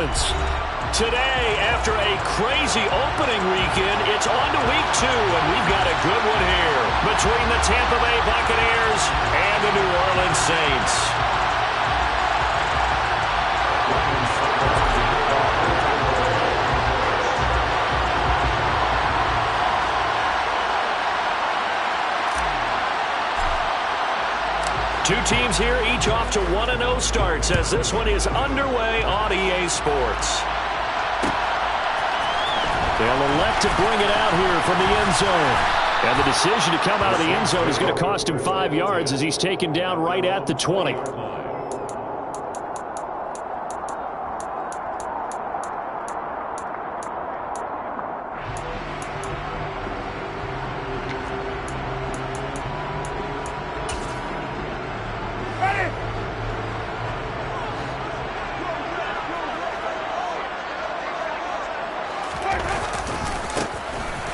Orleans. Today, after a crazy opening weekend, it's on to week 2, and we've got a good one here between the Tampa Bay Buccaneers and the New Orleans Saints. Two teams here, each off to 1-0 starts as this one is underway on EA Sports. They'll elect to bring it out here from the end zone. And the decision to come out of the end zone is going to cost him 5 yards as he's taken down right at the 20.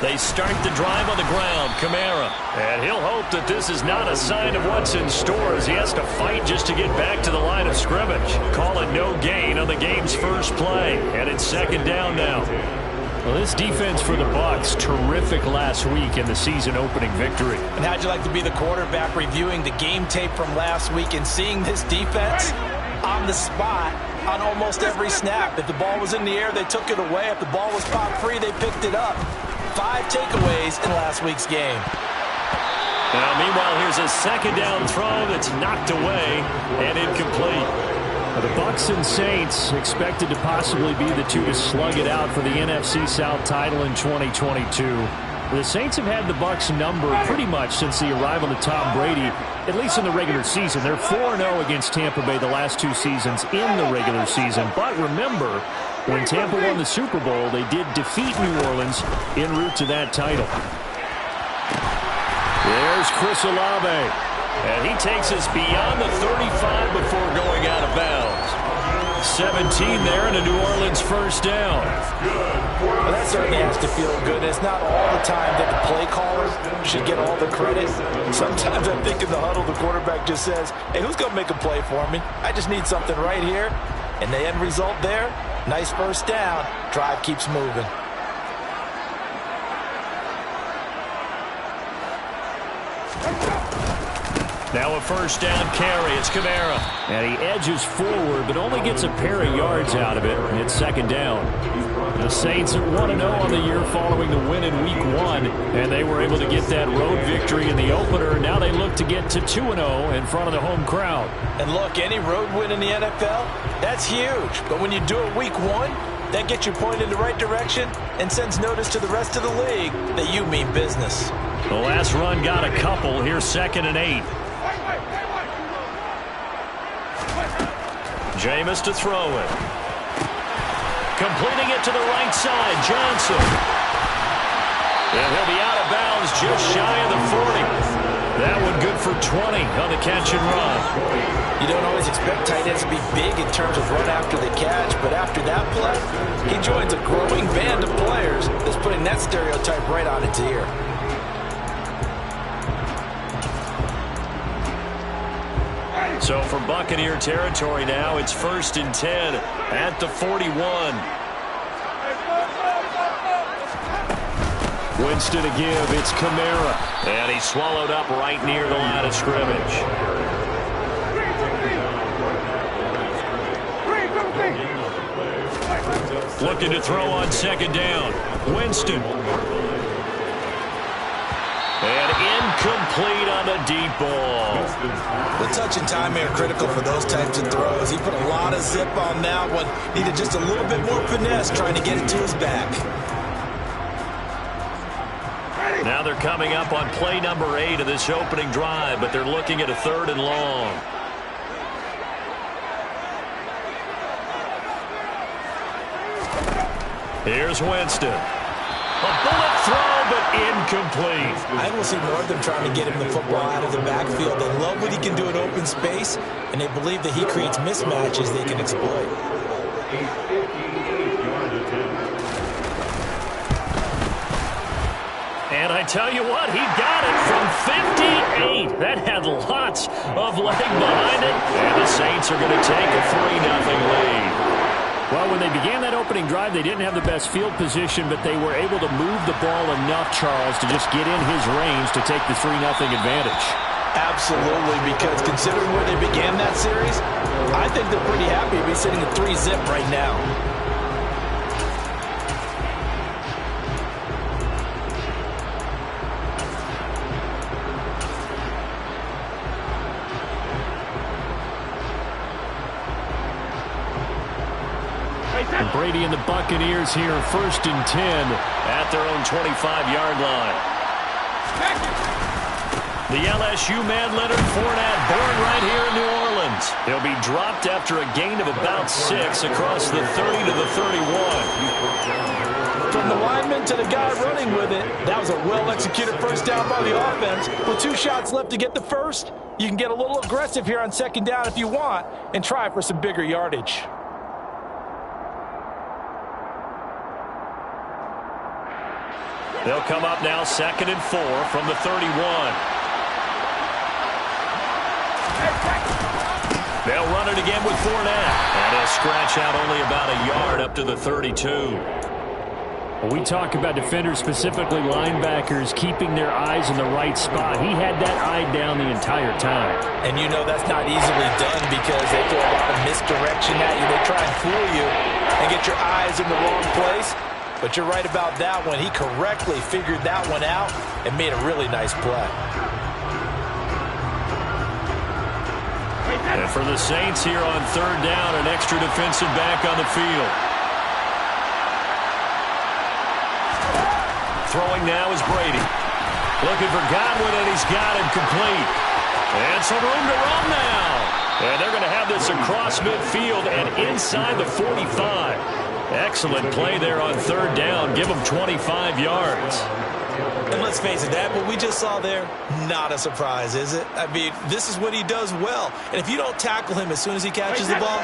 They start the drive on the ground. Kamara. And he'll hope that this is not a sign of what's in store as he has to fight just to get back to the line of scrimmage. Call it no gain on the game's first play. And it's second down now. Well, this defense for the Bucs, terrific last week in the season opening victory. And how'd you like to be the quarterback reviewing the game tape from last week and seeing this defense on the spot on almost every snap? If the ball was in the air, they took it away. If the ball was popped free, they picked it up. 5 takeaways in last week's game. Now, meanwhile, here's a second down throw that's knocked away and incomplete. The Bucs and Saints expected to possibly be the two to slug it out for the NFC South title in 2022. The Saints have had the Bucs number pretty much since the arrival of Tom Brady, at least in the regular season. They're 4-0 against Tampa Bay the last 2 seasons in the regular season. But remember, when Tampa won the Super Bowl, they did defeat New Orleans en route to that title. There's Chris Olave. And he takes us beyond the 35 before going out of bounds. 17 there and a New Orleans first down. Well, that certainly has to feel good. It's not all the time that the play caller should get all the credit. Sometimes I think in the huddle the quarterback just says, hey, who's going to make a play for me? I just need something right here. And the end result there, nice first down. Drive keeps moving. Now a first down carry. It's Kamara. And he edges forward, but only gets a pair of yards out of it. It's second down. The Saints are 1-0 on the year following the win in Week 1. And they were able to get that road victory in the opener. Now they look to get to 2-0 in front of the home crowd. And look, any road win in the NFL, that's huge. But when you do it Week 1, that gets you pointed in the right direction and sends notice to the rest of the league that you mean business. The last run got a couple. Here's 2nd and 8. Jameis to throw it. Completing it to the right side, Johnson. And he'll be out of bounds just shy of the 40. That one good for 20 on the catch and run. You don't always expect tight ends to be big in terms of run after the catch, but after that play, he joins a growing band of players that's putting that stereotype right on its ear. So from Buccaneer territory now, it's 1st and 10 at the 41. Winston to give. It's Kamara. And he's swallowed up right near the line of scrimmage. Looking to throw on 2nd down. Winston. And incomplete on the deep ball. The touch and time are critical for those types of throws. He put a lot of zip on that one. Needed just a little bit more finesse trying to get it to his back. Now they're coming up on play number 8 of this opening drive, but they're looking at a 3rd and long. Here's Winston. A bullet throw, but incomplete. I will see more of them trying to get him the football out of the backfield. They love what he can do in open space, and they believe that he creates mismatches they can exploit. And I tell you what, he got it from 58. That had lots of leg behind it. And the Saints are going to take a 3-0 lead. Well, when they began that opening drive, they didn't have the best field position, but they were able to move the ball enough, Charles, to just get in his range to take the 3-0 advantage. Absolutely, because considering where they began that series, I think they're pretty happy to be sitting at 3-0 right now. And Brady and the Buccaneers here, 1st and 10 at their own 25-yard line. The LSU man, Leonard Fournette, born right here in New Orleans. He'll be dropped after a gain of about 6 across the 30 to the 31. From the lineman to the guy running with it, that was a well-executed first down by the offense. With 2 shots left to get the first, you can get a little aggressive here on 2nd down if you want and try for some bigger yardage. They'll come up now 2nd and 4 from the 31. They'll run it again with Fournette. And he'll scratch out only about a yard up to the 32. When we talk about defenders, specifically linebackers, keeping their eyes in the right spot, he had that eye down the entire time. And you know that's not easily done because they throw a lot of misdirection at you. They try and fool you and get your eyes in the wrong place. But you're right about that one. He correctly figured that one out and made a really nice play. And for the Saints here on 3rd down, an extra defensive back on the field. Throwing now is Brady. Looking for Godwin, and he's got him complete. And some room to run now. And they're going to have this across midfield and inside the 45. Excellent play there on 3rd down. Give him 25 yards. And let's face it, that what we just saw there, not a surprise, is it? I mean, this is what he does well. And if you don't tackle him as soon as he catches the ball,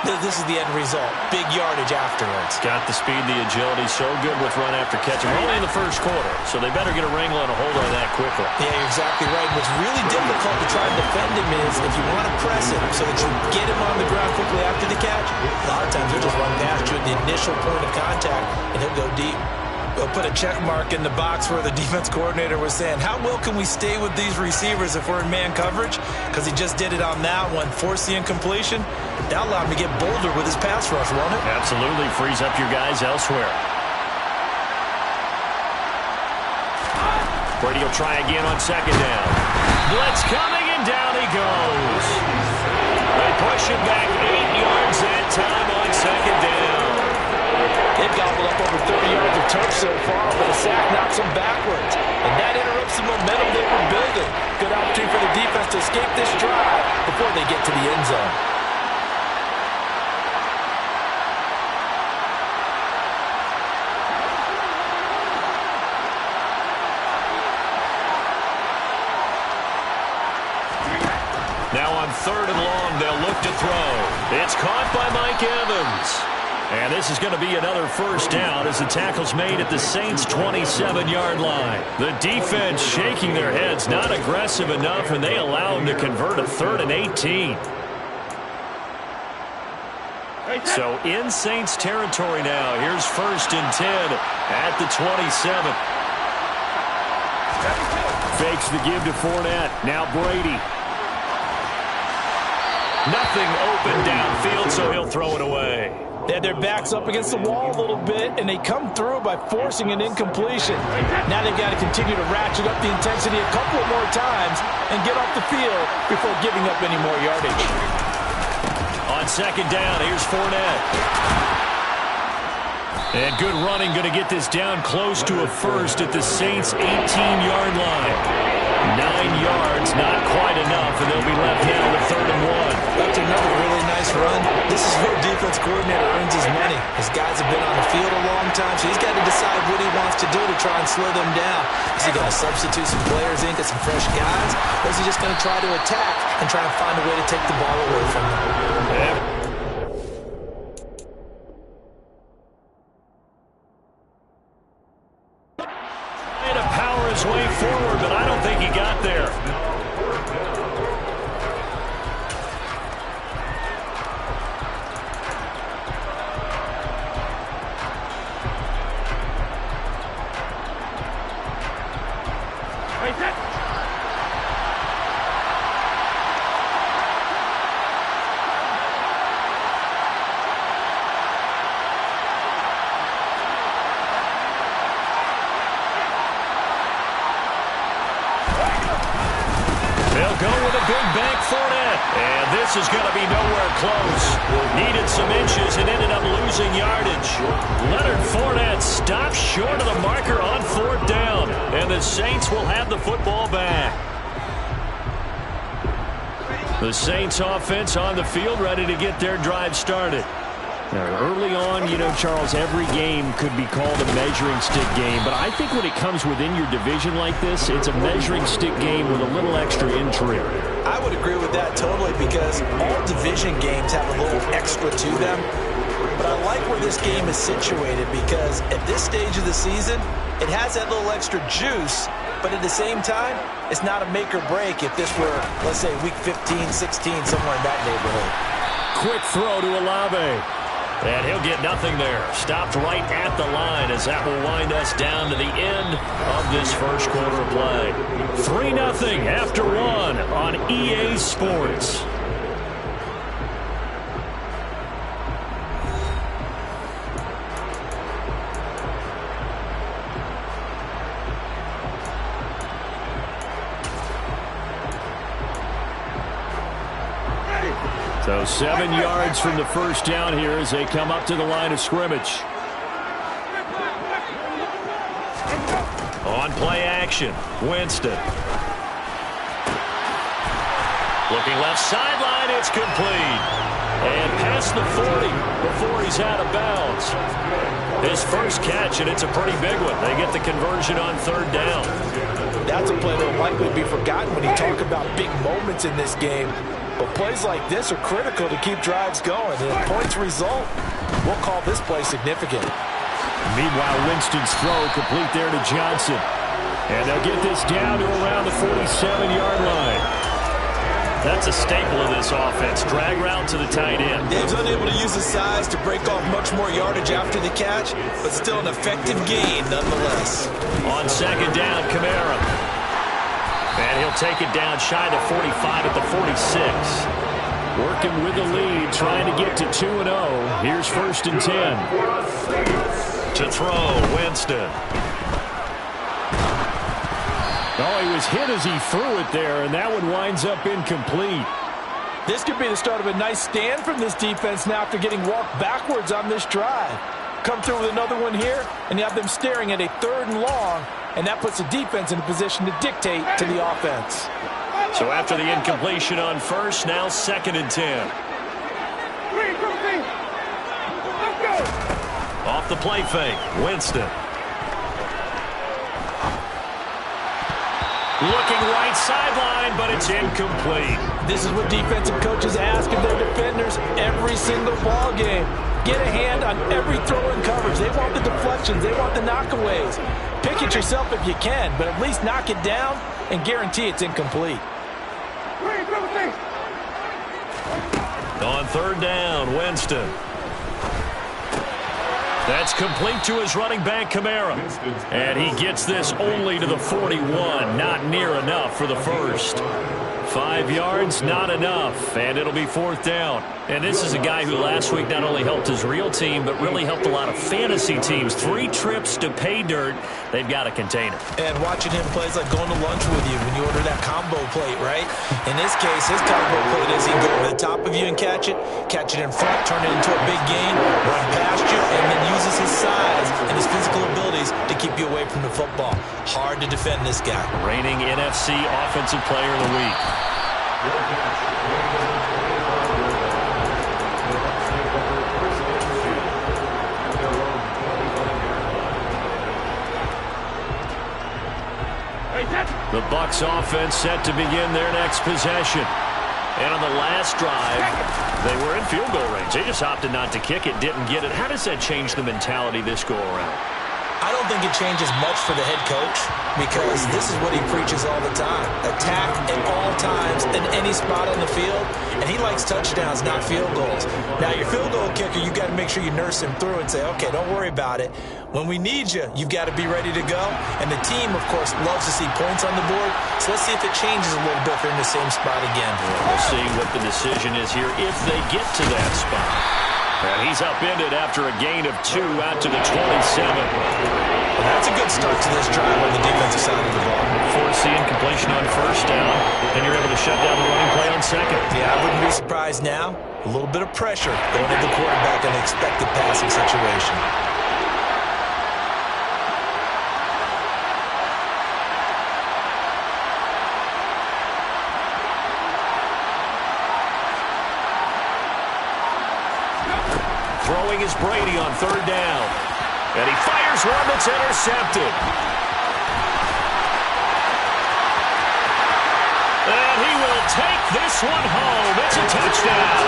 this is the end result. Big yardage afterwards. Got the speed, the agility, so good with run after catch. We're only in the 1st quarter, so they better get a wrangle and a hold on that quickly. Yeah, you're exactly right. What's really difficult to try and defend him is if you want to press him so that you get him on the ground quickly after the catch, a lot of times he'll just run past you at the initial point of contact, and he'll go deep. We'll put a check mark in the box where the defense coordinator was saying, how well can we stay with these receivers if we're in man coverage? Because he just did it on that one, forced the incompletion. That allowed him to get bolder with his pass rush, won't it? Absolutely. Frees up your guys elsewhere. Brady will try again on 2nd down. Blitz coming, and down he goes. They push him back 8 yards that time on 2nd down. They've gobbled up over 30 yards of turf so far, but a sack knocks them backwards. And that interrupts the momentum they were building. Good opportunity for the defense to escape this drive before they get to the end zone. Now on 3rd and long, they'll look to throw. It's caught by Mike Evans. And this is going to be another 1st down as the tackle's made at the Saints' 27-yard line. The defense shaking their heads, not aggressive enough, and they allow them to convert a 3rd and 18. So in Saints territory now. Here's 1st and 10 at the 27. Fakes the give to Fournette. Now Brady. Nothing open downfield, so he'll throw it away. They had their backs up against the wall a little bit, and they come through by forcing an incompletion. Now they've got to continue to ratchet up the intensity a couple of more times and get off the field before giving up any more yardage. On 2nd down, here's Fournette. And good running, going to get this down close to a first at the Saints' 18-yard line. 9 yards, not quite enough, and they'll be left now with 3rd and 1. That's another really nice run. This is where defense coordinator earns his money. His guys have been on the field a long time, so he's got to decide what he wants to do to try and slow them down. Is he going to substitute some players in, get some fresh guys, or is he just going to try to attack and try and find a way to take the ball away from them? Yeah. Trying to power his way forward, but I don't think he got there. Big Bank Fournette. And this is going to be nowhere close. Needed some inches and ended up losing yardage. Leonard Fournette stops short of the marker on 4th down. And the Saints will have the football back. The Saints offense on the field, ready to get their drive started. Now, early on, you know, Charles, every game could be called a measuring stick game. But I think when it comes within your division like this, it's a measuring stick game with a little extra intrigue. I would agree with that totally, because all division games have a little extra to them. But I like where this game is situated, because at this stage of the season, it has that little extra juice. But at the same time, it's not a make or break if this were, let's say, week 15, 16, somewhere in that neighborhood. Quick throw to Olave. And he'll get nothing there. Stopped right at the line, as that will wind us down to the end of this first quarter of play. 3-0 after 1 on EA Sports. So 7 yards from the first down here as they come up to the line of scrimmage. On play action, Winston. Looking left sideline, it's complete. And past the 40 before he's out of bounds. His first catch, and it's a pretty big one. They get the conversion on 3rd down. That's a play that will likely be forgotten when you talk about big moments in this game. But plays like this are critical to keep drives going. And if points result, we'll call this play significant. Meanwhile, Winston's throw complete there to Johnson. And they'll get this down to around the 47-yard line. That's a staple of this offense. Drag route to the tight end. Dave's unable to use his size to break off much more yardage after the catch, but still an effective gain nonetheless. On 2nd down, Kamara. And he'll take it down shy to 45 at the 46. Working with the lead, trying to get to 2-0. Here's 1st and 10. To throw, Winston. Oh, he was hit as he threw it there, and that one winds up incomplete. This could be the start of a nice stand from this defense now after getting walked backwards on this drive. Come through with another one here, and you have them staring at a 3rd and long, and that puts the defense in a position to dictate to the offense. So after the incompletion on 1st, now 2nd and 10. Off the play fake, Winston. Looking right sideline, but it's incomplete. This is what defensive coaches ask of their defenders every single ball game. Get a hand on every throw in coverage. They want the deflections. They want the knockaways. Pick it yourself if you can, but at least knock it down and guarantee it's incomplete. On 3rd down, Winston. That's complete to his running back, Kamara. And he gets this only to the 41. Not near enough for the first. 5 yards, not enough. And it'll be 4th down. And this is a guy who last week not only helped his real team, but really helped a lot of fantasy teams. 3 trips to pay dirt. They've got a container. And watching him play is like going to lunch with you when you order that combo plate, right? In this case, his combo plate is he can go over the top of you and catch it in front, turn it into a big gain, run past you, and then uses his size and his physical abilities to keep you away from the football. Hard to defend this guy. Reigning NFC Offensive Player of the Week. The Bucs offense set to begin their next possession. And on the last drive, they were in field goal range. They just opted not to kick it, didn't get it. How does that change the mentality this go around? I don't think it changes much for the head coach, because this is what he preaches all the time. Attack at all times in any spot on the field, and he likes touchdowns, not field goals. Now, your field goal kicker, you've got to make sure you nurse him through and say, okay, don't worry about it. When we need you, you've got to be ready to go. And the team, of course, loves to see points on the board, so let's see if it changes a little bit if they're in the same spot again. We'll see what the decision is here if they get to that spot. And he's upended after a gain of 2 out to the 27. Well, that's a good start to this drive on the defensive side of the ball. Force the incompletion on first down, and you're able to shut down the running play on second. Yeah, I wouldn't be surprised now. A little bit of pressure going to the quarterback in an expected passing situation. Throwing is Brady on third down. And he fires one that's intercepted. And he will take this one home. It's a touchdown.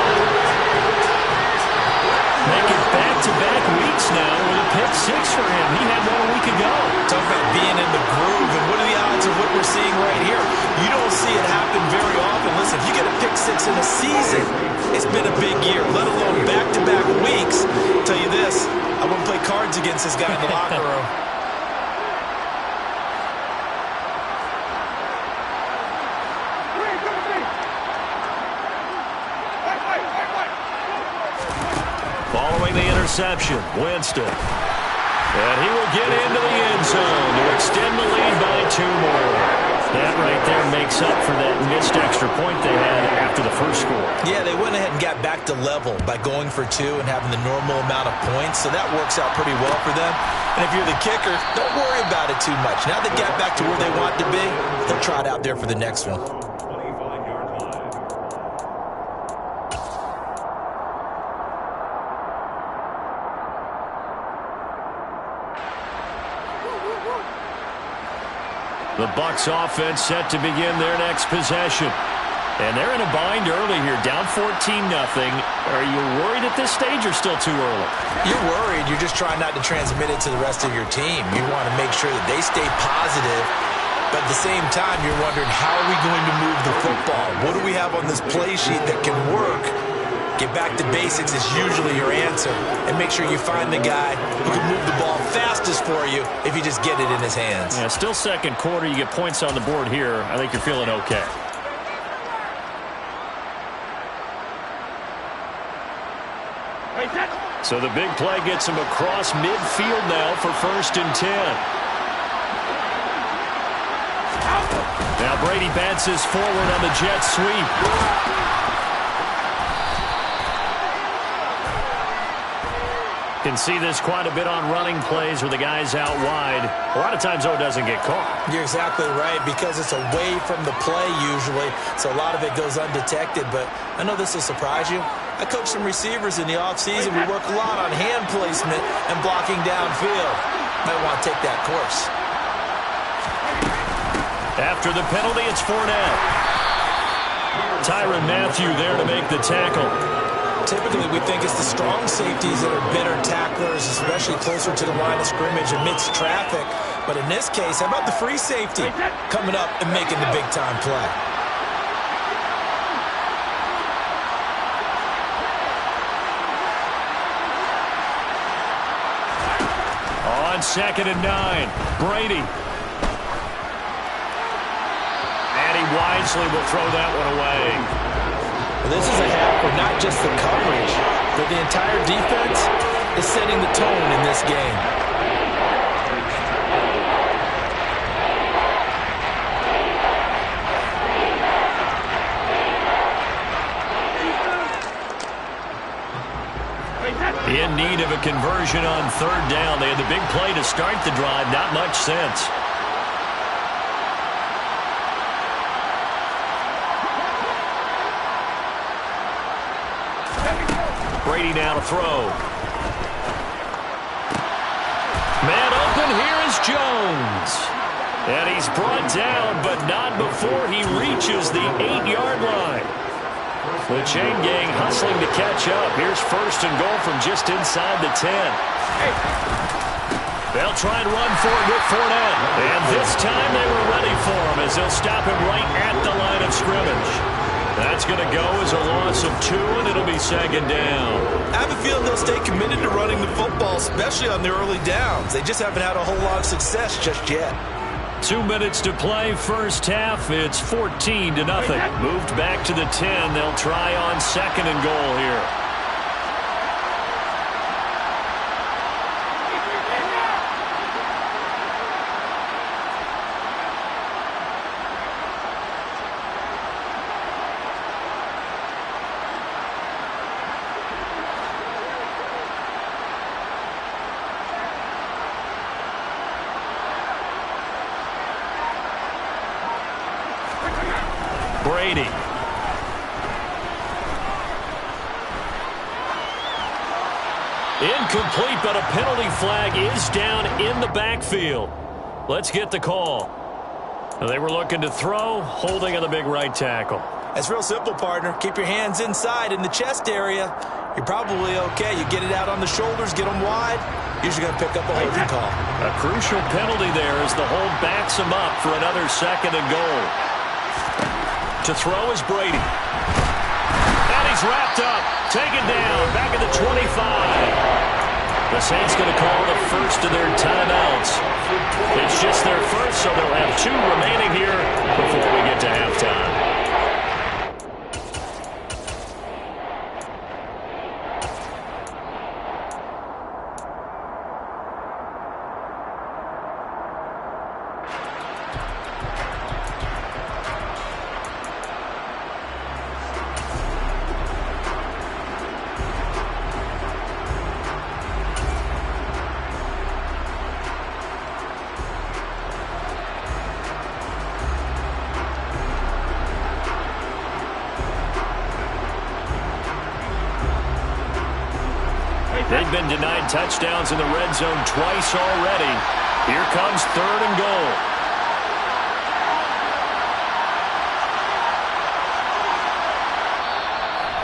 Making back-to-back weeks now with a pick six for him. He had one a week ago. Talk about being in the groove, and what are the odds of what we're seeing right here? You don't see it happen very often. Listen, if you get a pick six in a season, it's been a big year, let alone back-to-back weeks. I'll tell you this, I wouldn't play cards against this guy in the locker room. Following the interception, Winston. And he will get into the end zone to extend the lead by 2 more. That right there makes up for that missed extra point they had after the first score. Yeah, they went ahead and got back to level by going for 2 and having the normal amount of points, so that works out pretty well for them. And if you're the kicker, don't worry about it too much. Now they get back to where they want to be, they'll try it out there for the next one. The Bucs offense set to begin their next possession. And they're in a bind early here, down 14-0. Are you worried at this stage or still too early? You're worried. You're just trying not to transmit it to the rest of your team. You want to make sure that they stay positive. But at the same time, you're wondering, how are we going to move the football? What do we have on this play sheet that can work? Get back to basics is usually your answer. And make sure you find the guy who can move the ball fastest for you if you just get it in his hands. Yeah, still second quarter. You get points on the board here. I think you're feeling okay. So the big play gets him across midfield now for 1st and 10. Now Brady bounces forward on the jet sweep. Can see this quite a bit on running plays where the guy's out wide. A lot of times, though, it doesn't get caught. You're exactly right, because it's away from the play usually, so a lot of it goes undetected. But I know this will surprise you. I coach some receivers in the offseason. We work a lot on hand placement and blocking downfield. Might want to take that course. After the penalty, it's Fournette. Tyrann Mathieu there to make the tackle. Typically, we think it's the strong safeties that are better tacklers, especially closer to the line of scrimmage amidst traffic. But in this case, how about the free safety coming up and making the big-time play? On 2nd and 9, Brady. And he wisely will throw that one away. This is a half for not just the coverage, but the entire defense is setting the tone in this game. In need of a conversion on 3rd down. They had the big play to start the drive. Not much sense. Brady now to throw. Man open, here is Jones. And he's brought down, but not before he reaches the 8-yard line. The chain gang hustling to catch up. Here's 1st and goal from just inside the 10. They'll try and run for it with Fournette. And this time they were ready for him as they'll stop him right at the line of scrimmage. That's going to go as a loss of 2, and it'll be 2nd down. I have a feeling they'll stay committed to running the football, especially on the early downs. They just haven't had a whole lot of success just yet. 2 minutes to play, first half. It's 14-0. Moved back to the 10. They'll try on 2nd and goal here. Brady. Incomplete, but a penalty flag is down in the backfield. Let's get the call. They were looking to throw, holding on the big right tackle. That's real simple, partner. Keep your hands inside in the chest area. You're probably okay. You get it out on the shoulders, get them wide. Usually going to pick up a holding call. A crucial penalty there as the hold backs him up for another 2nd and goal. To throw is Brady. And he's wrapped up. Taken down. Back at the 25. The Saints going to call the first of their timeouts. It's just their first, so they'll have 2 remaining here before we get to halftime. They've been denied touchdowns in the red zone twice already. Here comes 3rd and goal.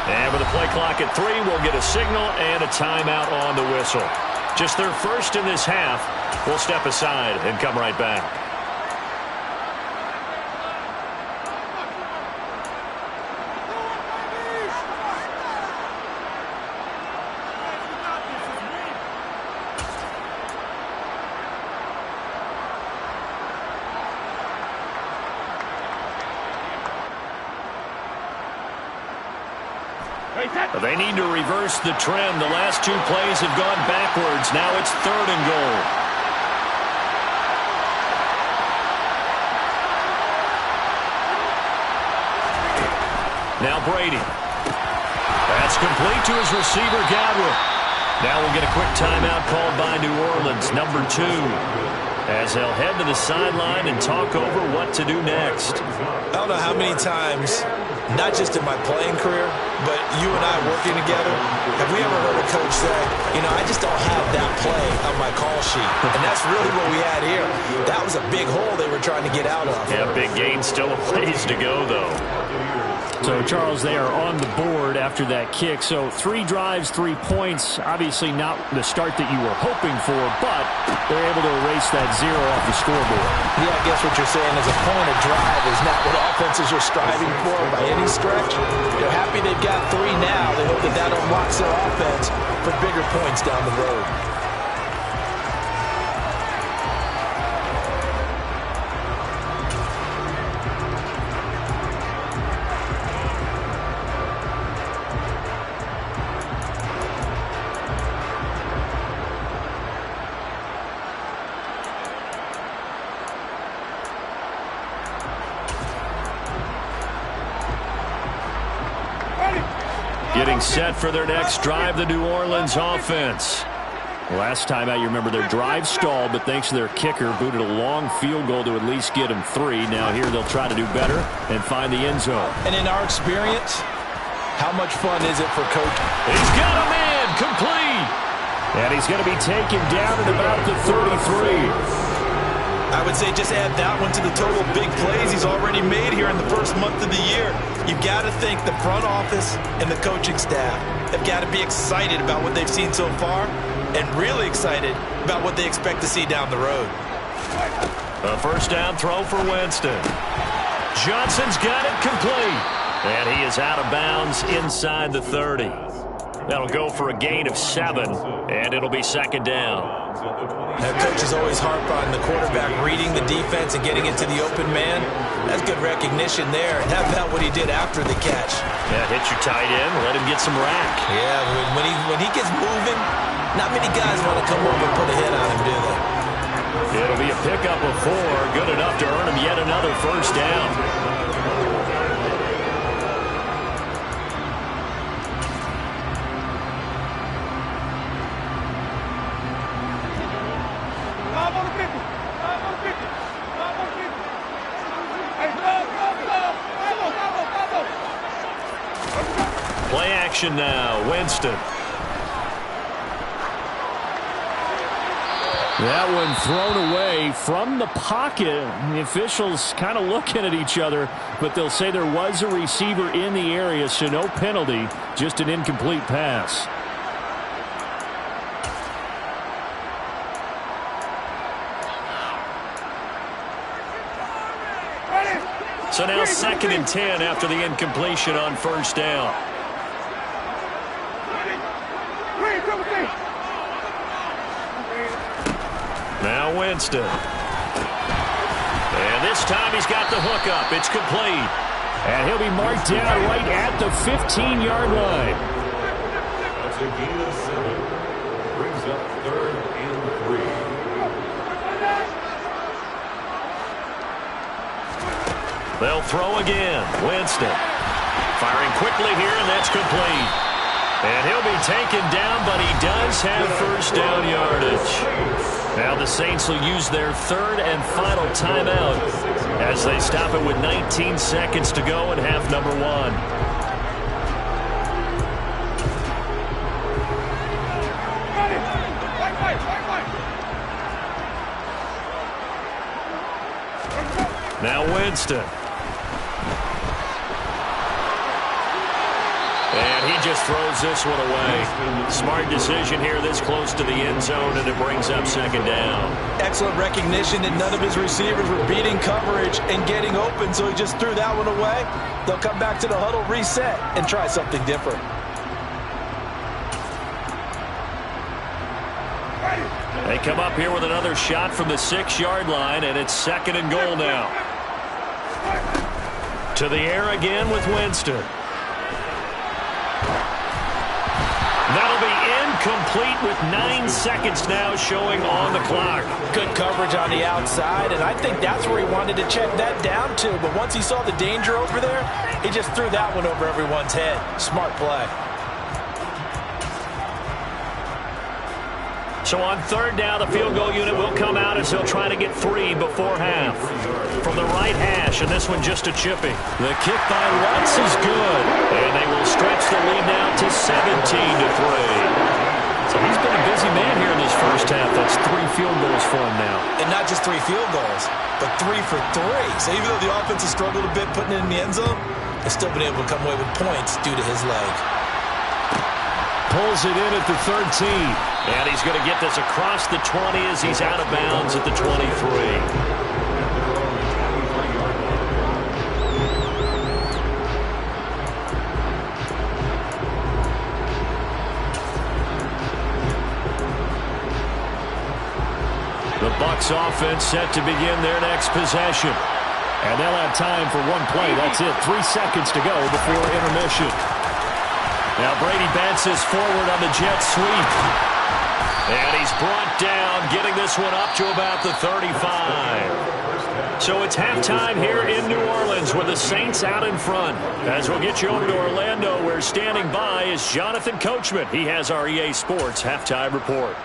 And with the play clock at 3, we'll get a signal and a timeout on the whistle. Just their first in this half. We'll step aside and come right back. They need to reverse the trend. The last 2 plays have gone backwards. Now it's 3rd and goal. Now Brady. That's complete to his receiver, Godwin. Now we'll get a quick timeout called by New Orleans, number 2. As they'll head to the sideline and talk over what to do next. I don't know how many times, not just in my playing career, but you and I working together, have we ever heard a coach say, you know, I just don't have that play on my call sheet. And that's really what we had here. That was a big hole they were trying to get out of. Yeah, big gain, still a ways to go, though. So, Charles, they are on the board after that kick. So 3 drives, 3 points. Obviously not the start that you were hoping for, but they're able to erase that 0 off the scoreboard. Yeah, I guess what you're saying is a point of drive is not what offenses are striving for by any stretch. They're happy they've got 3 now. They hope that that unlocks their offense for bigger points down the road. Getting set for their next drive, the New Orleans offense. Last time out, you remember their drive stalled, but thanks to their kicker, booted a long field goal to at least get them 3. Now here they'll try to do better and find the end zone. And in our experience, how much fun is it for coach? He's got a man complete. And he's going to be taken down at about the 33. I would say just add that one to the total big plays he's already made here in the first month of the year. You've got to think the front office and the coaching staff have got to be excited about what they've seen so far and really excited about what they expect to see down the road. A first down throw for Winston. Johnson's got it complete. And he is out of bounds inside the 30. That'll go for a gain of 7, and it'll be 2nd down. Now, coaches always harp on the quarterback reading the defense and getting it to the open man. That's good recognition there. And how about what he did after the catch? Yeah, hit your tight end, let him get some rack. Yeah, when he gets moving, not many guys want to come over and put a hit on him, do they? It'll be a pickup of 4, good enough to earn him yet another first down. possession now. Winston. That one thrown away from the pocket. The officials kind of looking at each other, but they'll say there was a receiver in the area, so no penalty, just an incomplete pass. So now 2nd and 10 after the incompletion on first down. Now Winston. And this time he's got the hook up. It's complete. And he'll be marked down right at the 15-yard line. That's a gain of 7. Brings up 3rd and 3. They'll throw again. Winston. Firing quickly here, and that's complete. And he'll be taken down, but he does have first down yardage. Now the Saints will use their 3rd and final timeout as they stop it with 19 seconds to go in half number 1. Now Winston. And he just throws this one away. Smart decision here this close to the end zone, and it brings up 2nd down. Excellent recognition that none of his receivers were beating coverage and getting open, so he just threw that one away. They'll come back to the huddle, reset, and try something different. They come up here with another shot from the 6-yard line, and it's 2nd and goal now. To the air again with Winston. That'll be incomplete with 9 seconds now showing on the clock. Good coverage on the outside, and I think that's where he wanted to check that down to. But once he saw the danger over there, he just threw that one over everyone's head. Smart play. So on 3rd down, the field goal unit will come out as he'll try to get 3 before half. From the right hash, and this one just a chipping. The kick by Lutz is good, and they will stretch the lead now to 17-3. So he's been a busy man here in this first half. That's 3 field goals for him now. And not just 3 field goals, but 3 for 3. So even though the offense has struggled a bit putting it in the end zone, they've still been able to come away with points due to his leg. Pulls it in at the 13. And he's going to get this across the 20 as he's out of bounds at the 23. The Bucs offense set to begin their next possession. And they'll have time for one play. That's it. 3 seconds to go before intermission. Now Brady Betts is forward on the jet sweep. And he's brought down, getting this one up to about the 35. So it's halftime here in New Orleans with the Saints out in front. As we'll get you over to Orlando, where standing by is Jonathan Coachman. He has our EA Sports halftime report.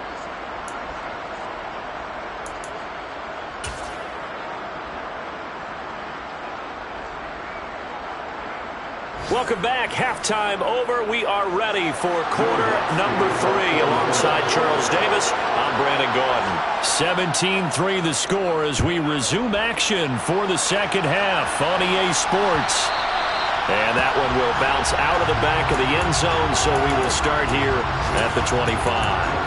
Welcome back. Halftime over. We are ready for quarter number 3. Alongside Charles Davis, I'm Brandon Gaudin. 17-3 the score as we resume action for the second half on EA Sports. And that one will bounce out of the back of the end zone, so we will start here at the 25.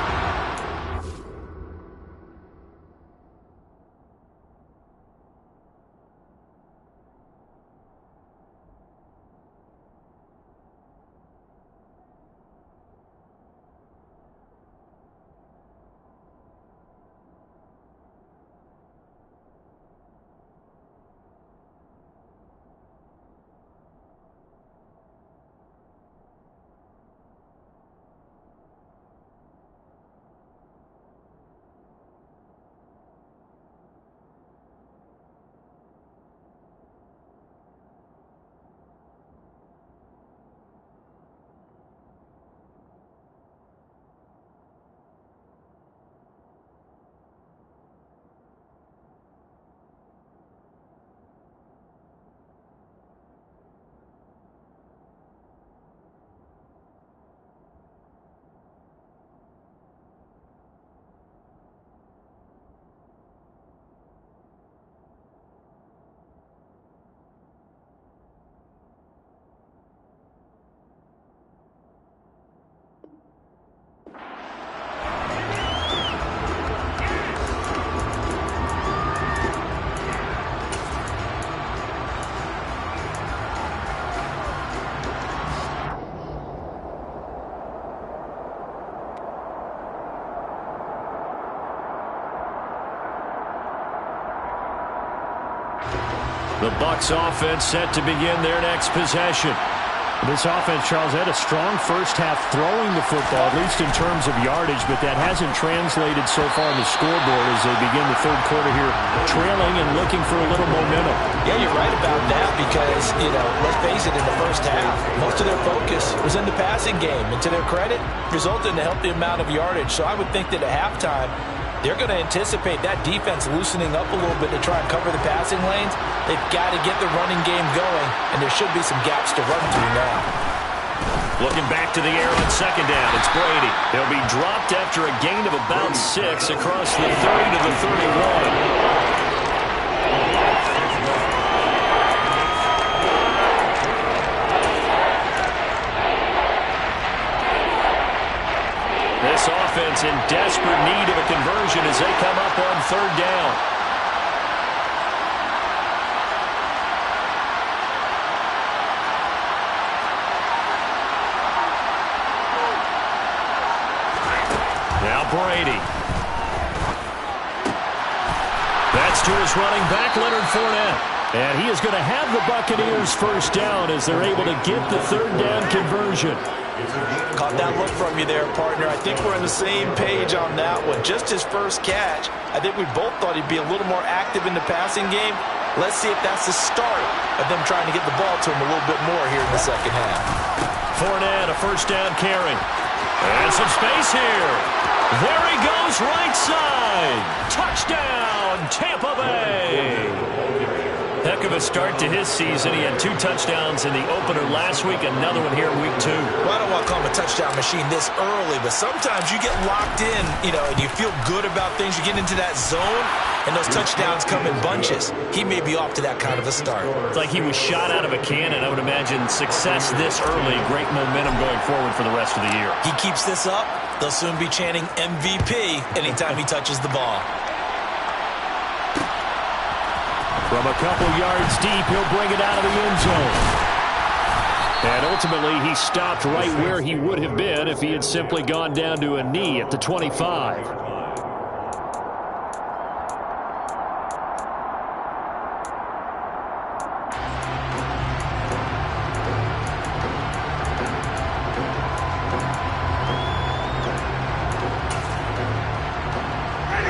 The Bucs offense set to begin their next possession. This offense, Charles, had a strong first half throwing the football, at least in terms of yardage, but that hasn't translated so far on the scoreboard as they begin the third quarter here, trailing and looking for a little momentum. Yeah, you're right about that because, let's face it, in the first half, most of their focus was in the passing game. And to their credit, resulted in a healthy amount of yardage. So I would think that at halftime, they're going to anticipate that defense loosening up a little bit to try and cover the passing lanes. They've got to get the running game going, and there should be some gaps to run through now. Looking back to the air on second down, it's Brady. He'll be dropped after a gain of about 6 across the 30 to the 31. This offense in desperate need of a conversion as they come up on third down. Now Brady. That's to his running back, Leonard Fournette. And he is going to have the Buccaneers first down as they're able to get the third down conversion. Caught that look from you there, partner. I think we're on the same page on that one. Just his first catch, I think we both thought he'd be a little more active in the passing game. Let's see if that's the start of them trying to get the ball to him a little bit more here in the second half. Fournette, a first down carry. And some space here. There he goes, right side. Touchdown, Tampa Bay. Heck of a start to his season. He had 2 touchdowns in the opener last week, another one here in week 2. Well, I don't want to call him a touchdown machine this early, but sometimes you get locked in, and you feel good about things. You get into that zone, and those touchdowns come in bunches. He may be off to that kind of a start. It's like he was shot out of a cannon. I would imagine success this early, great momentum going forward for the rest of the year. He keeps this up, they'll soon be chanting MVP anytime he touches the ball. From a couple yards deep, he'll bring it out of the end zone. And ultimately, he stopped right where he would have been if he had simply gone down to a knee at the 25.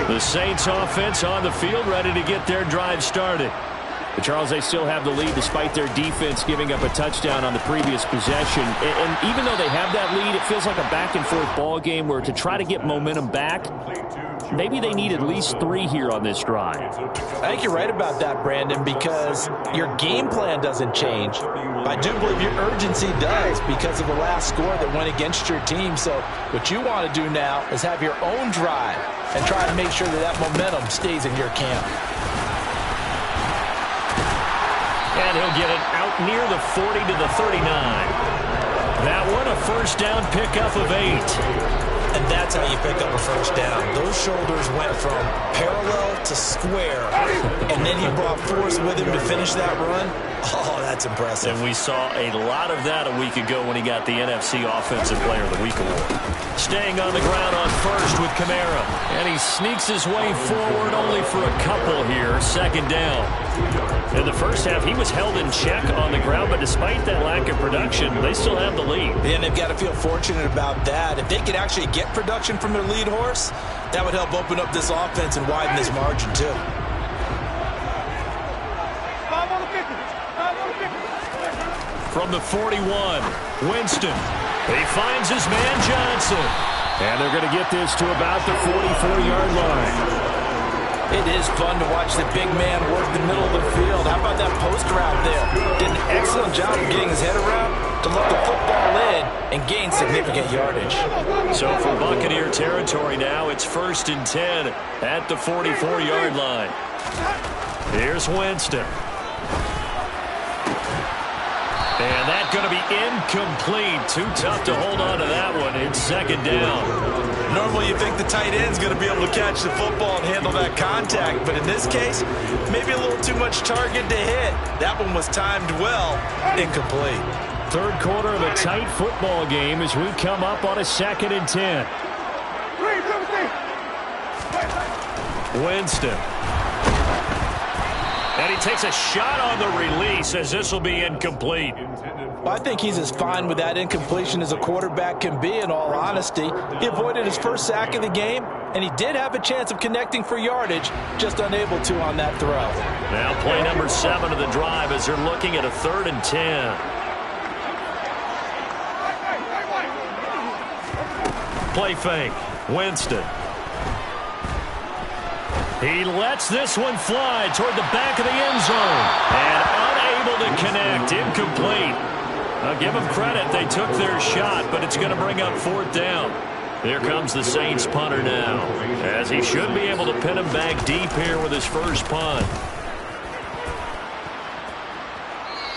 The Saints offense on the field, ready to get their drive started. But Charles, they still have the lead despite their defense giving up a touchdown on the previous possession. And even though they have that lead, it feels like a back-and-forth ball game where to try to get momentum back, maybe they need at least 3 here on this drive. I think you're right about that, Brandon, because your game plan doesn't change. I do believe your urgency does because of the last score that went against your team. So what you want to do now is have your own drive and try to make sure that momentum stays in your camp. And he'll get it out near the 40 to the 39. That one a first down pickup of 8. And that's how you pick up a first down. Those shoulders went from parallel to square, and then he brought force with him to finish that run. Oh, that's impressive. And we saw a lot of that a week ago when he got the NFC Offensive Player of the Week award. Staying on the ground on first with Kamara. And he sneaks his way forward only for a couple here. Second down. In the first half, he was held in check on the ground, but despite that lack of production, they still have the lead. And they've got to feel fortunate about that. If they could actually get production from their lead horse, that would help open up this offense and widen this margin too. From the 41, Winston. He finds his man Johnson. And they're going to get this to about the 44-yard line. It is fun to watch the big man work the middle of the field. How about that post route there? Did an excellent job of getting his head around to let the football in and gain significant yardage. So for Buccaneer territory now, it's 1st and 10 at the 44-yard line. Here's Winston. And that's going to be incomplete. Too tough to hold on to that one. It's second down. Normally you think the tight end's going to be able to catch the football and handle that contact, but in this case, maybe a little too much target to hit. That one was timed well. Incomplete. Third quarter of a tight football game as we come up on a 2nd and 10. Winston. And And he takes a shot on the release as this will be incomplete. Well, I think he's as fine with that incompletion as a quarterback can be, in all honesty. He avoided his first sack of the game, and he did have a chance of connecting for yardage, just unable to on that throw. Now play number 7 of the drive as they're looking at a 3rd and 10. Play fake. Winston. He lets this one fly toward the back of the end zone. And unable to connect. Incomplete. I'll give them credit. They took their shot, but it's going to bring up 4th down. Here comes the Saints punter now, as he should be able to pin him back deep here with his first punt.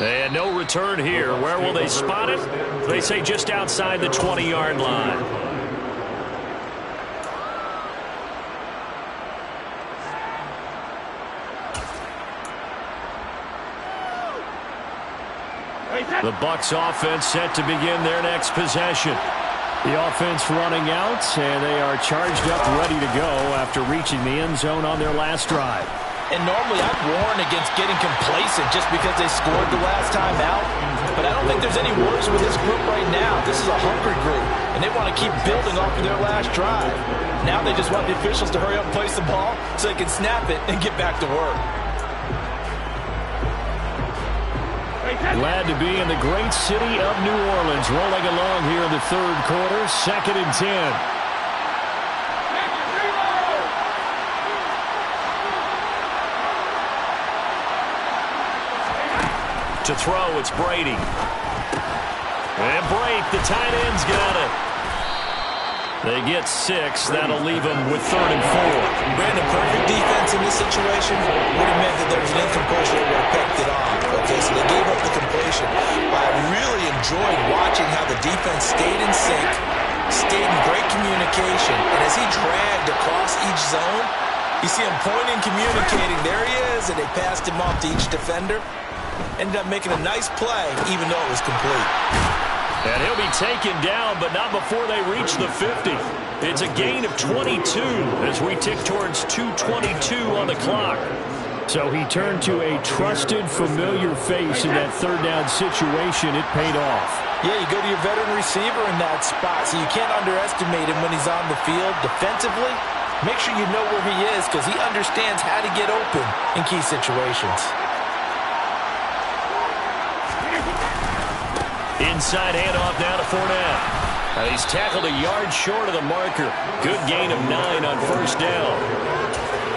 And no return here. Where will they spot it? They say just outside the 20-yard line. The Bucs offense set to begin their next possession. The offense running out, and they are charged up, ready to go after reaching the end zone on their last drive. And normally I'd warn against getting complacent just because they scored the last time out. But I don't think there's any worries with this group right now. This is a hungry group, and they want to keep building off of their last drive. Now they just want the officials to hurry up and place the ball so they can snap it and get back to work. Glad to be in the great city of New Orleans, rolling along here in the 3rd quarter, 2nd and 10. To throw, it's Brady. And Brake, the tight end's got it. They get 6. That'll leave them with 3rd and 4. Brandon, perfect defense in this situation would have meant that there was an incompletion that would have pecked it off. Okay, so they gave up the completion. But I really enjoyed watching how the defense stayed in sync, stayed in great communication, and as he dragged across each zone, you see him pointing, communicating. There he is, and they passed him off to each defender. Ended up making a nice play, even though it was complete. And he'll be taken down, but not before they reach the 50. It's a gain of 22 as we tick towards 2:22 on the clock. So he turned to a trusted, familiar face in that 3rd down situation. It paid off. Yeah, you go to your veteran receiver in that spot, so you can't underestimate him when he's on the field defensively. Make sure you know where he is because he understands how to get open in key situations. Inside handoff down to Fournette. He's tackled a yard short of the marker. Good gain of 9 on 1st down.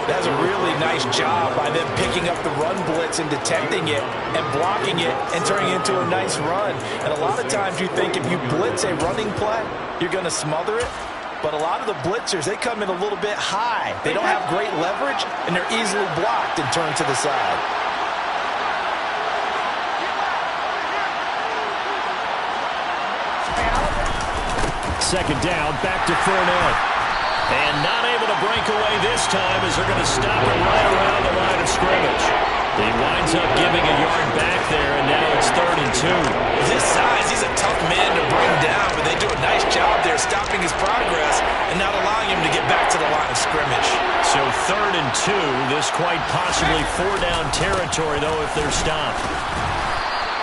That's a really nice job by them picking up the run blitz and detecting it and blocking it and turning it into a nice run. And a lot of times you think if you blitz a running play, you're going to smother it. But a lot of the blitzers, they come in a little bit high. They don't have great leverage, and they're easily blocked and turned to the side. Second down, back to Fournette. And not able to break away this time as they're going to stop it right around the line of scrimmage. He winds up giving a yard back there, and now it's 3rd and 2. This size, he's a tough man to bring down, but they do a nice job there stopping his progress and not allowing him to get back to the line of scrimmage. So 3rd and 2, this quite possibly 4-down territory, though, if they're stopped.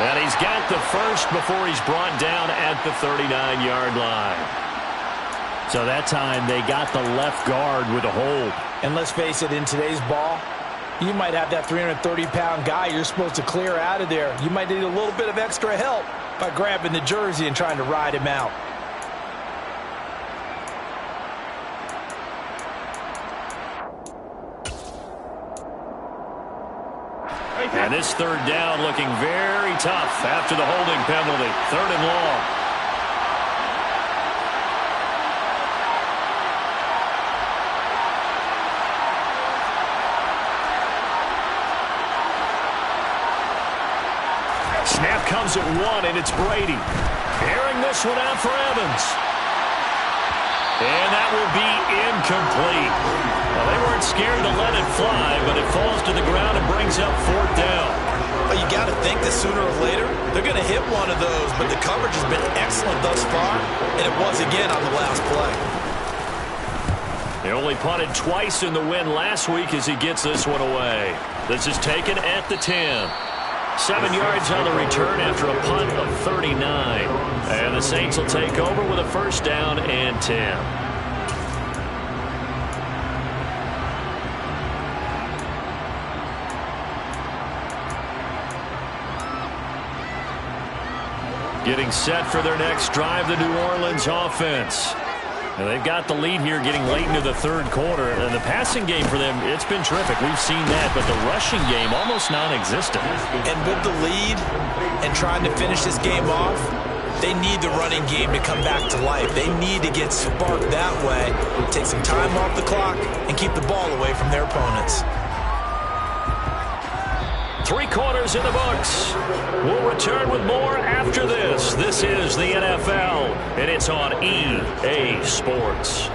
And he's got the first before he's brought down at the 39-yard line. So that time they got the left guard with a hold. And let's face it, in today's ball, you might have that 330-pound guy you're supposed to clear out of there. You might need a little bit of extra help by grabbing the jersey and trying to ride him out. And this 3rd down looking very tough after the holding penalty. 3rd and long. Snap comes at 1, and it's Brady. Airing this one out for Evans. And that will be incomplete. Well, they weren't scared to let it fly, but it falls to the ground and brings up 4th down. Well, you got to think that sooner or later they're going to hit one of those, but the coverage has been excellent thus far, and it was again on the last play. They only punted twice in the win last week as he gets this one away. This is taken at the 10. 7 yards on the return after a punt of 39. And the Saints will take over with a first down and 10. Getting set for their next drive, the New Orleans offense. And they've got the lead here getting late into the third quarter. And the passing game for them, it's been terrific. We've seen that, but the rushing game almost non-existent. And with the lead and trying to finish this game off, they need the running game to come back to life. They need to get sparked that way, take some time off the clock, and keep the ball away from their opponents. 3 quarters in the books. We'll return with more after this. This is the NFL, and it's on EA Sports.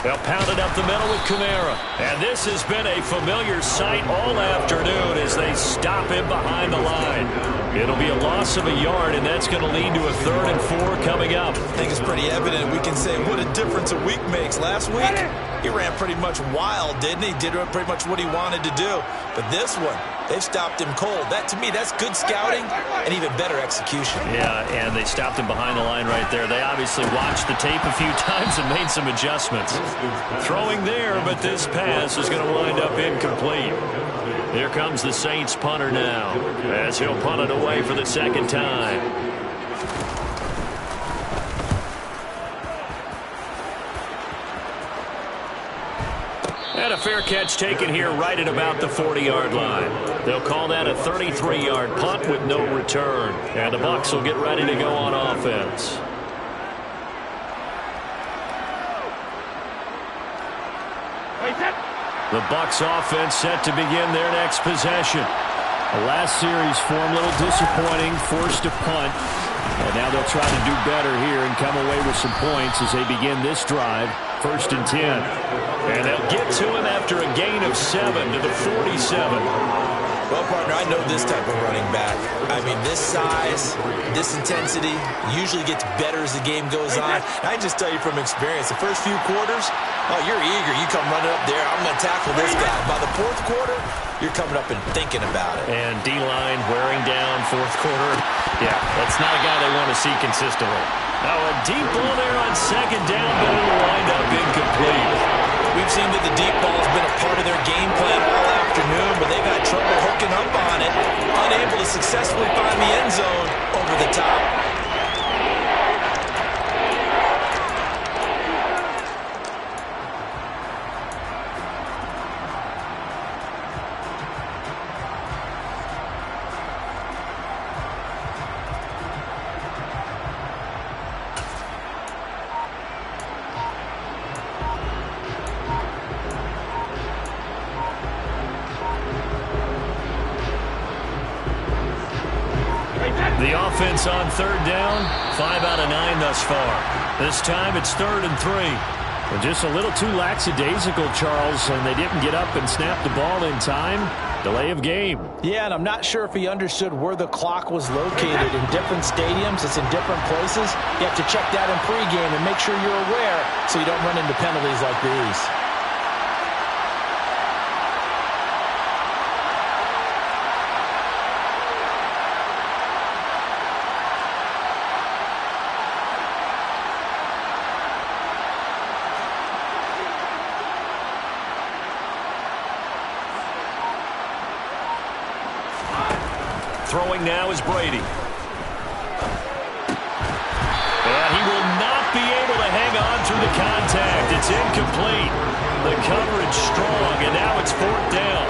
They'll pound it up the middle with Kamara. And this has been a familiar sight all afternoon as they stop him behind the line. It'll be a loss of a yard, and that's going to lead to a 3rd and 4 coming up. I think it's pretty evident. We can say what a difference a week makes. Last week, he ran pretty much wild, didn't he? Did pretty much what he wanted to do. But this one, they've stopped him cold. That, to me, that's good scouting and even better execution. Yeah, and they stopped him behind the line right there. They obviously watched the tape a few times and made some adjustments. Throwing there, but this pass is going to wind up incomplete. Here comes the Saints punter now as he'll punt it away for the 2nd time. And a fair catch taken here right at about the 40-yard line. They'll call that a 33-yard punt with no return. And the Bucs will get ready to go on offense. The Bucs offense set to begin their next possession. The last series for them, a little disappointing, forced to punt. And now they'll try to do better here and come away with some points as they begin this drive. 1st and 10. And they'll get to him after a gain of 7 to the 47. Well, partner, I know this type of running back. I mean, this size, this intensity usually gets better as the game goes on. I just tell you from experience, the first few quarters, oh, you're eager. You come running up there, I'm going to tackle this guy. By the 4th quarter, you're coming up and thinking about it. And D-line wearing down 4th quarter. Yeah, that's not a guy they want to see consistently. Now a deep ball there on 2nd down, but it'll wind up incomplete. We've seen that the deep ball's been a part of their game plan all afternoon, but they've had trouble hooking up on it, unable to successfully find the end zone over the top. The offense on 3rd down, 5 out of 9 thus far. This time it's 3rd and 3. And just a little too lackadaisical, Charles, and they didn't get up and snap the ball in time. Delay of game. Yeah, and I'm not sure if he understood where the clock was located. In different stadiums, it's in different places. You have to check that in pregame and make sure you're aware so you don't run into penalties like these. Throwing now is Brady. And he will not be able to hang on through the contact. It's incomplete. The coverage strong, and now it's 4th down.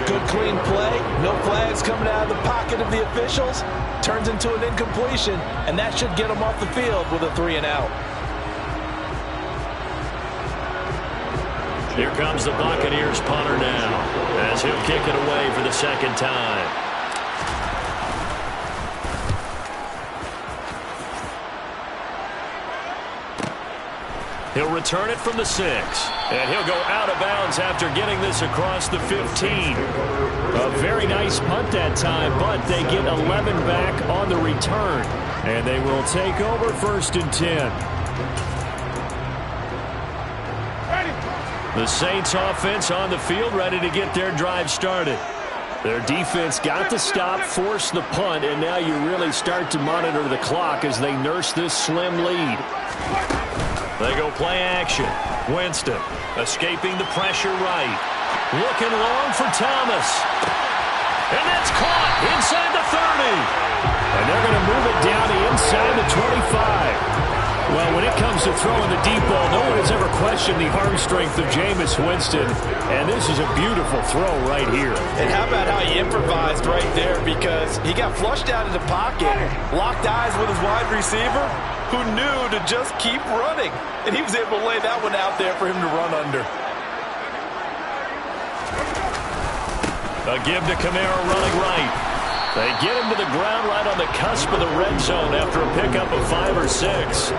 Good clean play. No flags coming out of the pocket of the officials. Turns into an incompletion, and that should get him off the field with a 3 and out. Here comes the Buccaneers punter now, as he'll kick it away for the second time. He'll return it from the 6. And he'll go out of bounds after getting this across the 15. A very nice punt that time, but they get 11 back on the return. And they will take over 1st and 10. The Saints offense on the field, ready to get their drive started. Their defense got the stop, forced the punt, and now you really start to monitor the clock as they nurse this slim lead. They go play action. Winston escaping the pressure right. Looking long for Thomas. And that's caught inside the 30. And they're going to move it down to inside the 25. Well, when it comes to throwing the deep ball, no one has ever questioned the arm strength of Jameis Winston. And this is a beautiful throw right here. And how about how he improvised right there, because he got flushed out of the pocket, locked eyes with his wide receiver, who knew to just keep running. And he was able to lay that one out there for him to run under. A give to Kamara running right. They get him to the ground right on the cusp of the red zone after a pickup of 5 or 6.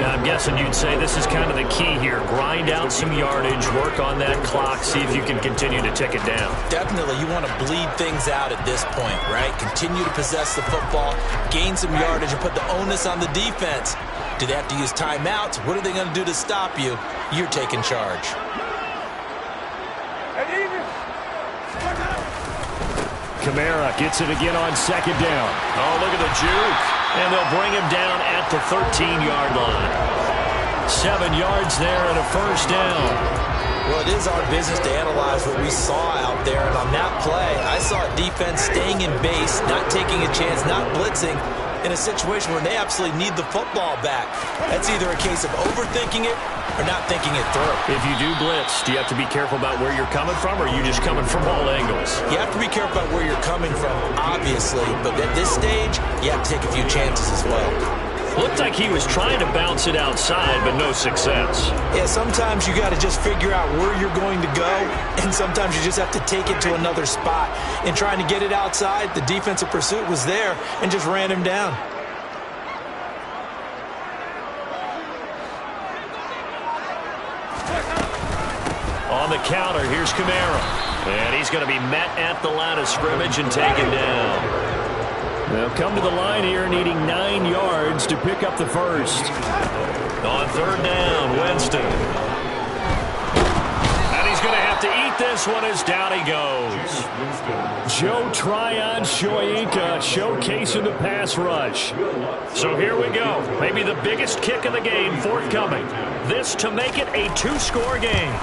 Now, I'm guessing you'd say this is kind of the key here. Grind out some yardage, work on that clock, see if you can continue to tick it down. Definitely, you want to bleed things out at this point, right? Continue to possess the football, gain some yardage, and put the onus on the defense. Do they have to use timeouts? What are they going to do to stop you? You're taking charge. Kamara gets it again on 2nd down. Oh, look at the juke. And they'll bring him down at the 13-yard line. 7 yards there and a 1st down. Well, it is our business to analyze what we saw out there. And on that play, I saw a defense staying in base, not taking a chance, not blitzing, in a situation where they absolutely need the football back. That's either a case of overthinking it or not thinking it through. If you do blitz, do you have to be careful about where you're coming from, or are you just coming from all angles? You have to be careful about where you're coming from, obviously, but at this stage, you have to take a few chances as well. Looked like he was trying to bounce it outside, but no success. Yeah, sometimes you got to just figure out where you're going to go, and sometimes you just have to take it to another spot. In trying to get it outside, the defensive pursuit was there and just ran him down. On the counter, here's Kamara. And he's going to be met at the line of scrimmage and taken down. They'll come to the line here needing 9 yards to pick up the 1st. On 3rd down, Winston. And he's going to have to eat this one as down he goes. Joe Tryon-Shoyinka showcasing the pass rush. So here we go. Maybe the biggest kick of the game forthcoming. This to make it a 2-score game.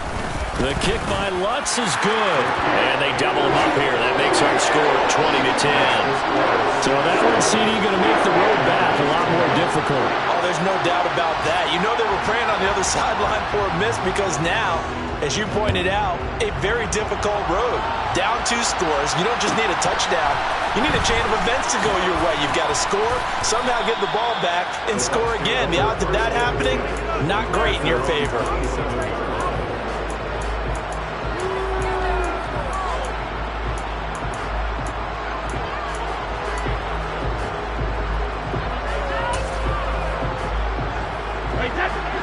The kick by Lutz is good. And they double him up here. That makes our score 20-10. So that one, CD, going to make the road back a lot more difficult. Oh, there's no doubt about that. You know they were praying on the other sideline for a miss, because now, as you pointed out, a very difficult road. Down 2 scores. You don't just need a touchdown. You need a chain of events to go your way. You've got to score, somehow get the ball back, and score again. The odds of that happening, not great in your favor.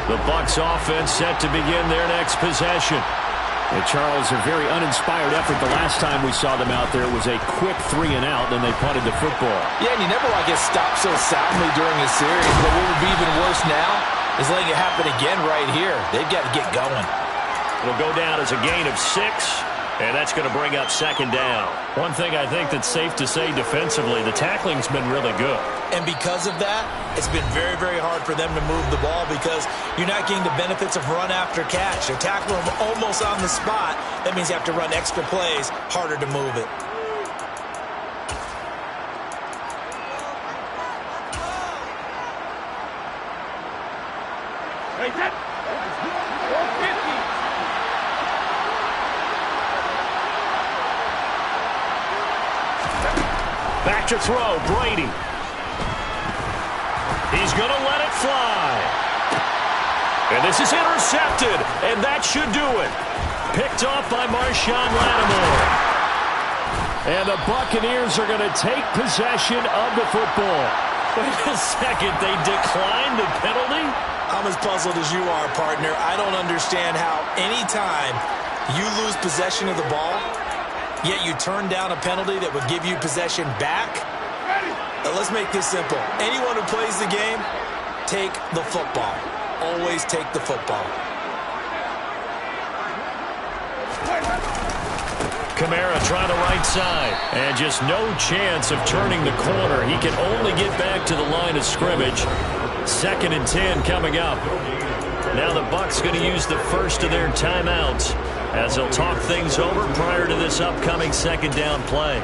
The Bucs offense set to begin their next possession. And Charles, a very uninspired effort the last time we saw them out there. It was a quick 3 and out, then they punted the football. Yeah, and you never want to get stopped so soundly during a series. But what would be even worse now is letting it happen again right here. They've got to get going. It'll go down as a gain of 6. And that's going to bring up 2nd down. One thing I think that's safe to say defensively, the tackling's been really good. And because of that, it's been very, very hard for them to move the ball, because you're not getting the benefits of run after catch. They're tackling them almost on the spot. That means you have to run extra plays, harder to move it. Back to throw, Brady. He's going to let it fly. And this is intercepted, and that should do it. Picked off by Marshawn Lattimore. And the Buccaneers are going to take possession of the football. Wait a second, they declined the penalty? I'm as puzzled as you are, partner. I don't understand how any time you lose possession of the ball, yet you turn down a penalty that would give you possession back. Let's make this simple. Anyone who plays the game, take the football. Always take the football. Kamara trying the right side. And just no chance of turning the corner. He can only get back to the line of scrimmage. 2nd and 10 coming up. Now the Bucs going to use the first of their timeouts as they'll talk things over prior to this upcoming 2nd down play.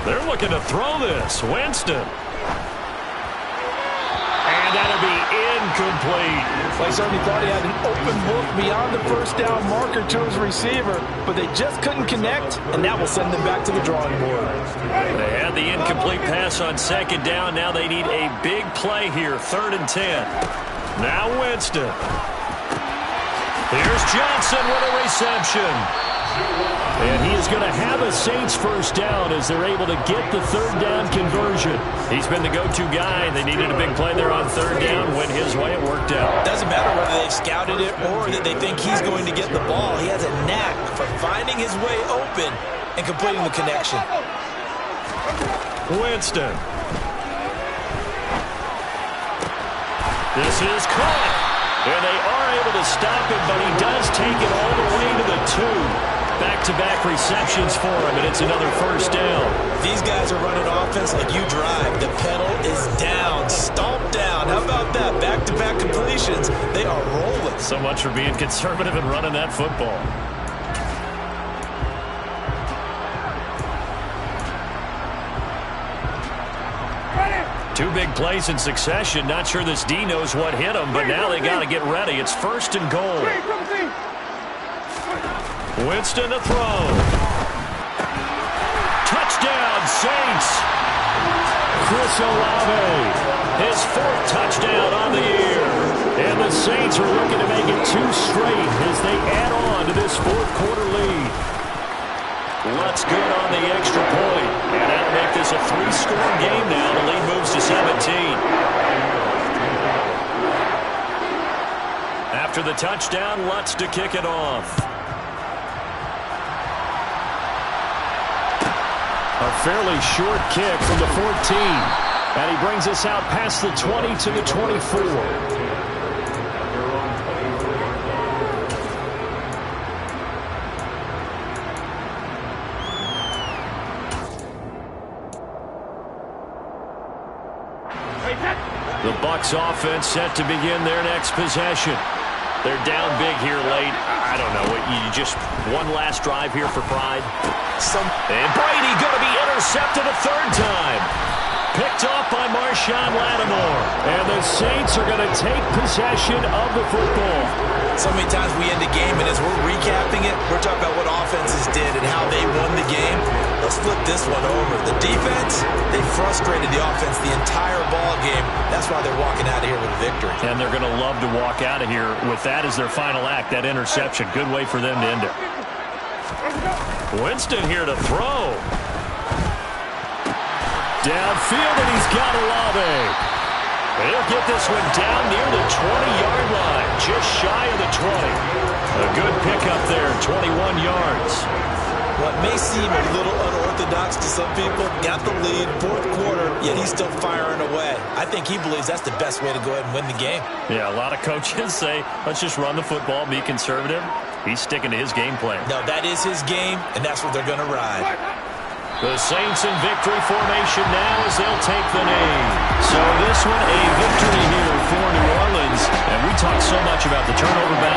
They're looking to throw this. Winston. And that'll be incomplete. Well, he certainly thought he had an open book beyond the first down marker to his receiver, but they just couldn't connect, and that will send them back to the drawing board. They had the incomplete pass on 2nd down. Now they need a big play here. 3rd and 10. Now Winston. Here's Johnson with a reception. And he is going to have a Saints first down as they're able to get the 3rd down conversion. He's been the go-to guy. They needed a big play there on 3rd down. Went his way. It worked out. Doesn't matter whether they've scouted it or that they think he's going to get the ball. He has a knack for finding his way open and completing the connection. Winston. This is caught. And they are able to stop him, but he does take it all the way to the 2. Back-to-back receptions for him, and it's another first down. These guys are running offense like you drive. The pedal is down, stomp down. How about that? Back-to-back completions. They are rolling. So much for being conservative and running that football. Two big plays in succession. Not sure this D knows what hit him, but now they got to get ready. It's 1st and goal. Winston to throw. Touchdown, Saints. Chris Olave, his 4th touchdown on the year. And the Saints are looking to make it 2 straight as they add on to this 4th quarter lead. Lutz good on the extra point. And that'll make this a 3-score game now. The lead moves to 17. After the touchdown, Lutz to kick it off. A fairly short kick from the 14. And he brings us out past the 20 to the 24. The Bucs offense set to begin their next possession. They're down big here late. I don't know. You just one last drive here for pride. And Brady going to be intercepted a 3rd time. Picked off by Marshawn Lattimore. And the Saints are going to take possession of the football. So many times we end the game, and as we're recapping it, we're talking about what offenses did and how they won the game. Let's flip this one over. The defense, they frustrated the offense the entire ball game. That's why they're walking out of here with a victory. And they're going to love to walk out of here with that as their final act, that interception. Good way for them to end it. Winston here to throw. Downfield, and he's got Olave. He'll get this one down near the 20-yard line, just shy of the 20. A good pickup there, 21 yards. What may seem a little unorthodox to some people, got the lead, 4th quarter, yet he's still firing away. I think he believes that's the best way to go ahead and win the game. Yeah, a lot of coaches say, let's just run the football, be conservative. He's sticking to his game plan. No, that is his game, and that's what they're going to ride. The Saints in victory formation now as they'll take the knee. So this one a victory here for New Orleans. And we talk so much about the turnover battle.